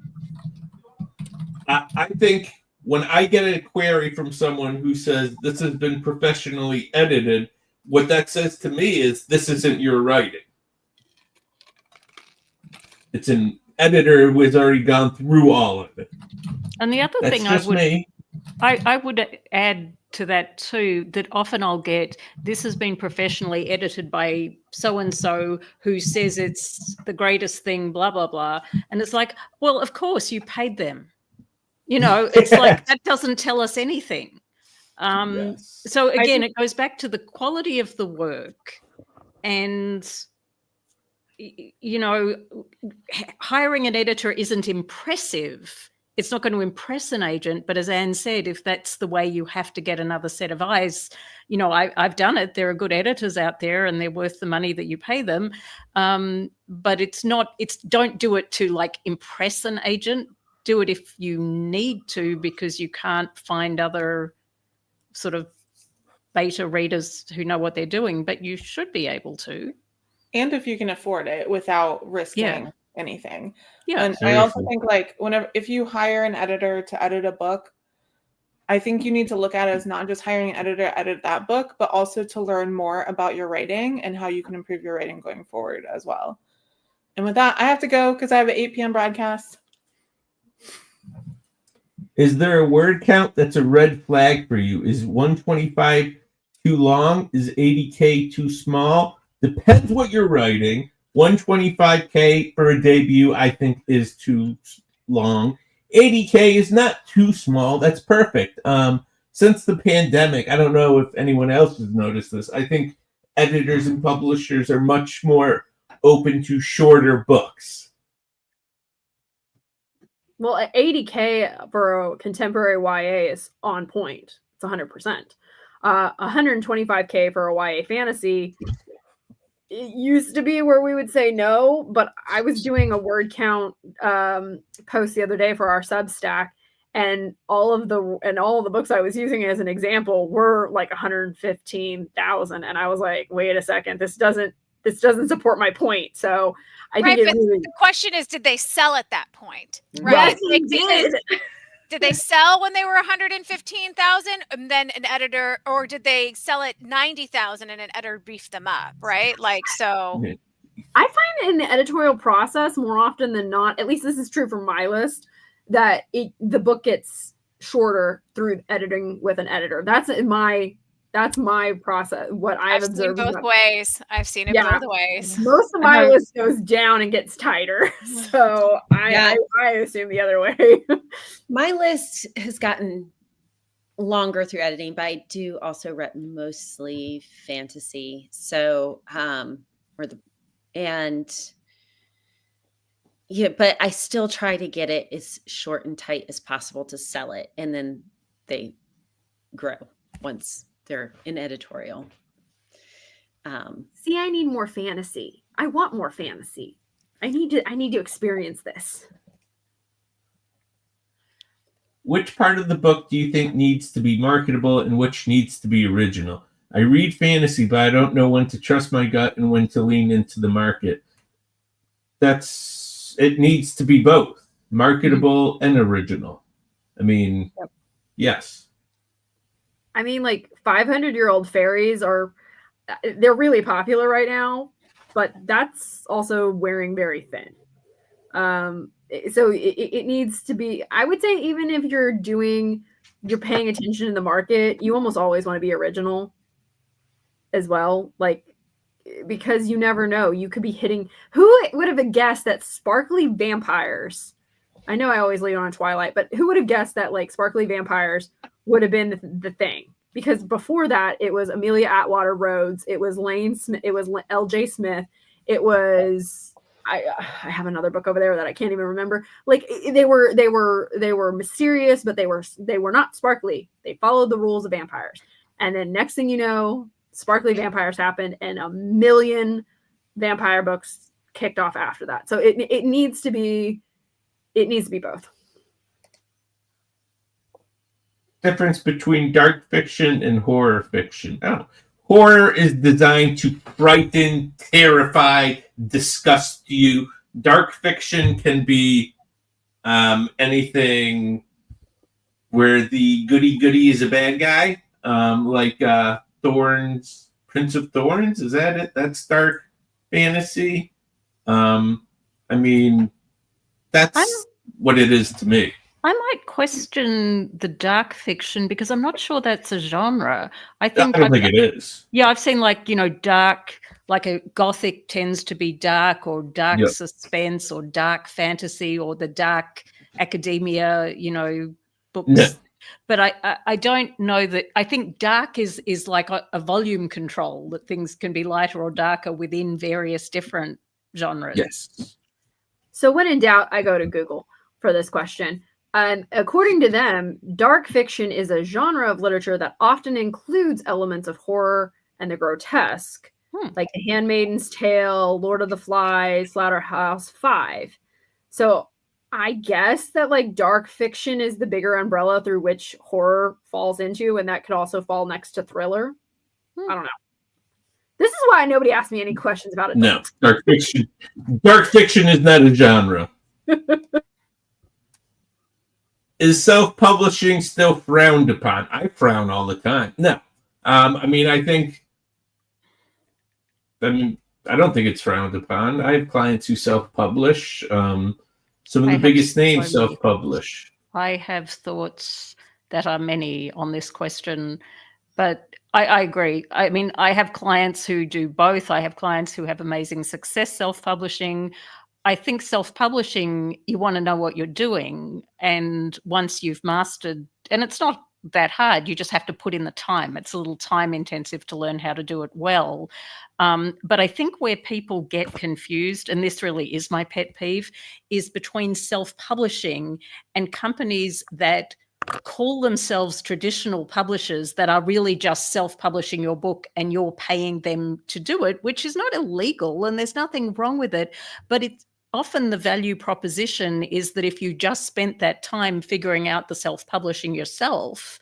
I think when I get a query from someone who says this has been professionally edited, what that says to me is this isn't your writing. It's an editor who has already gone through all of it. And the other thing I would add to that too, that often I'll get, this has been professionally edited by so-and-so who says it's the greatest thing, blah, blah, blah. And it's like, well, of course you paid them. It's like, that doesn't tell us anything. Yes. So again, it goes back to the quality of the work and, hiring an editor isn't impressive. It's not going to impress an agent, but as Anne said, if that's the way you have to get another set of eyes, I've done it. There are good editors out there and they're worth the money that you pay them. But don't do it to like impress an agent. Do it if you need to, because you can't find other sort of beta readers who know what they're doing, but you should be able to. And if you can afford it without risking anything. Yeah. And I also think if you hire an editor to edit a book, I think you need to look at it as not just hiring an editor to edit that book, but also to learn more about your writing and how you can improve your writing going forward as well. And with that, I have to go because I have an 8 p.m. broadcast. Is there a word count that's a red flag for you? Is 125 too long? Is 80K too small? Depends what you're writing. 125K for a debut, I think, is too long. 80K is not too small. That's perfect. Since the pandemic, I don't know if anyone else has noticed this. I think editors and publishers are much more open to shorter books. Well, 80K for a contemporary YA is on point. It's 100%. 125K for a YA fantasy, it used to be where we would say no, but I was doing a word count post the other day for our Substack, and all of the books I was using as an example were like 115,000, and I was like, wait a second, this doesn't support my point. So I think the question is, did they sell at that point? Right? Yes, they did. Did they sell when they were 115,000 and then an editor, or did they sell at 90,000 and an editor briefed them up? Right? Like, so. I find in the editorial process more often than not, at least this is true for my list, that the book gets shorter through editing with an editor. That's my process. What I've observed. Seen both ways. I've seen it both ways. Most of my list goes down and gets tighter. So I assume the other way. My list has gotten longer through editing, but I do also read mostly fantasy. So, but I still try to get it as short and tight as possible to sell it. And then they grow once they're in editorial. See, I need more fantasy. I want more fantasy. I need to experience this. Which part of the book do you think needs to be marketable and which needs to be original? I read fantasy, but I don't know when to trust my gut and when to lean into the market. It needs to be both marketable and original. I mean, yes. I mean, like 500-year-old fairies they're really popular right now, but that's also wearing very thin. So it needs to be, I would say, even if you're paying attention in the market, you almost always want to be original as well. Like, because you never know, you could be hitting, who would have guessed that sparkly vampires, I know I always lean on Twilight, but who would have guessed that like sparkly vampires would have been the thing? Because before that, it was Amelia Atwater Rhodes, it was Lane Smith, it was L.J. Smith, it was I have another book over there that I can't even remember. Like they were mysterious, but they were not sparkly. They followed the rules of vampires. And then next thing you know, sparkly vampires happened, and a million vampire books kicked off after that. So it needs to be both. Difference between dark fiction and horror fiction. Oh, horror is designed to frighten, terrify, disgust you. Dark fiction can be anything where the goody is a bad guy, like Thorns, Prince of Thorns. Is that it? That's dark fantasy. I mean, that's what it is to me. I might question the dark fiction because I'm not sure that's a genre. I don't think it is. Yeah, I've seen dark, like a gothic tends to be dark, or dark suspense, or dark fantasy, or the dark academia, books. No. But I don't know that. I think dark is like a volume control, that things can be lighter or darker within various different genres. Yes. So when in doubt, I go to Google for this question. According to them, dark fiction is a genre of literature that often includes elements of horror and the grotesque, like The Handmaid's Tale, Lord of the Flies, Slaughterhouse 5. So I guess that like dark fiction is the bigger umbrella through which horror falls into, and that could also fall next to thriller. I don't know. This is why nobody asked me any questions about it. No, dark fiction is not a genre. Is self-publishing still frowned upon? I frown all the time. No. I don't think it's frowned upon. I have clients who self-publish. Some of the biggest names self-publish. I have thoughts that are many on this question, but I agree. I mean, I have clients who do both. I have clients who have amazing success self-publishing. I think self-publishing, you want to know what you're doing. And once you've mastered, and it's not that hard, you just have to put in the time. It's a little time intensive to learn how to do it well. But I think where people get confused, and this really is my pet peeve, is between self-publishing and companies that call themselves traditional publishers that are really just self-publishing your book and you're paying them to do it, which is not illegal and there's nothing wrong with it. But it's often the value proposition is that if you just spent that time figuring out the self-publishing yourself,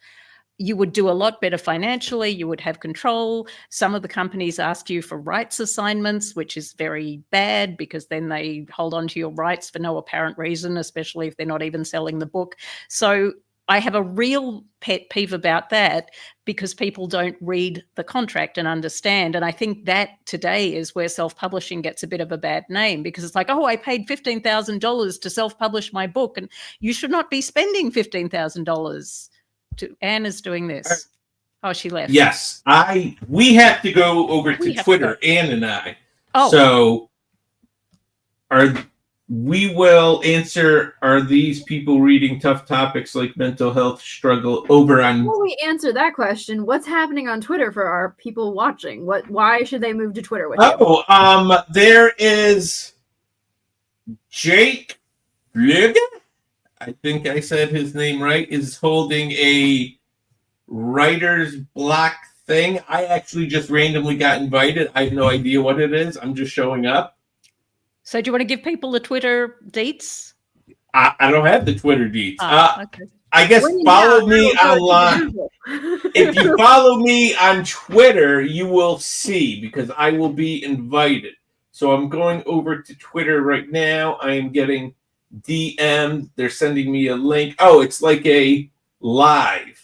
you would do a lot better financially. You would have control. Some of the companies ask you for rights assignments, which is very bad because then they hold on to your rights for no apparent reason, especially if they're not even selling the book. So I have a real pet peeve about that because people don't read the contract and understand. And I think that today is where self-publishing gets a bit of a bad name, because it's like, oh, I paid $15,000 to self-publish my book, and you should not be spending $15,000. Anne is doing this. Oh, she left. Yes, we have to go over to Twitter, Anne and I. Oh. So we will answer, are these people reading tough topics like mental health struggle over on... Before we answer that question, what's happening on Twitter for our people watching? Why should they move to Twitter with you? There is Jacqui Lipton, I think I said his name right, is holding a writer's block thing. I actually just randomly got invited. I have no idea what it is. I'm just showing up. So do you want to give people the Twitter deets? I don't have the Twitter deets. Okay. I guess follow me online. If you follow me on Twitter, you will see, because I will be invited. So I'm going over to Twitter right now. I am getting DM'd. They're sending me a link. Oh, it's like a live.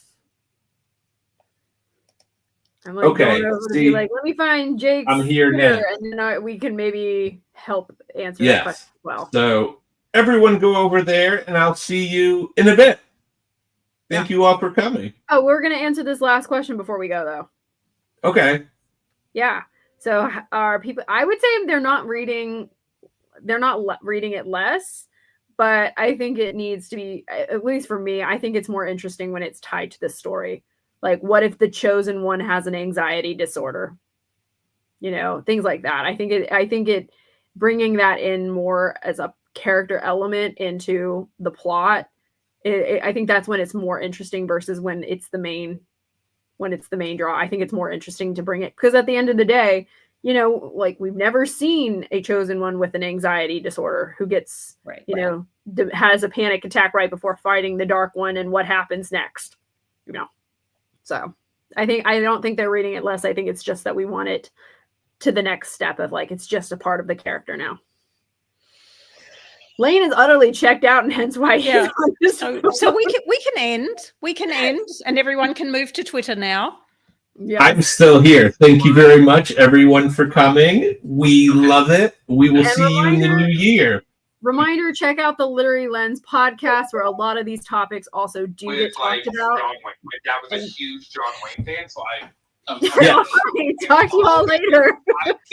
I'm like going over to be like, let me find Jake's I'm here Twitter, now. and then we can maybe help answer that question as well. So everyone go over there, and I'll see you in a bit. Thank you all for coming. Oh, we're going to answer this last question before we go, though. Okay. Yeah. So are people, I would say they're not reading it less, but I think it needs to be, at least for me, I think it's more interesting when it's tied to the story. Like, what if the chosen one has an anxiety disorder? You know, things like that. I think it bringing that in more as a character element into the plot. I think that's when it's more interesting versus when it's the main draw. I think it's more interesting to bring it, because at the end of the day, you know, like, we've never seen a chosen one with an anxiety disorder who gets, has a panic attack right before fighting the dark one, and what happens next, you know. So I don't think they're reading it less. I think it's just that we want it to the next step of, like, it's just a part of the character now. Lane is utterly checked out, and hence why he's on this. So we can end, and everyone can move to Twitter now. Yes. I'm still here. Thank you very much, everyone, for coming. We love it. We will see you in the new year. Reminder, check out the Literary Lens podcast, where a lot of these topics also do get talked about. My dad was a huge John Wayne fan, so talk to you all later.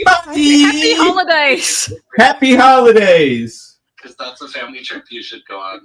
Happy holidays. Happy holidays. Because that's a family trip you should go on.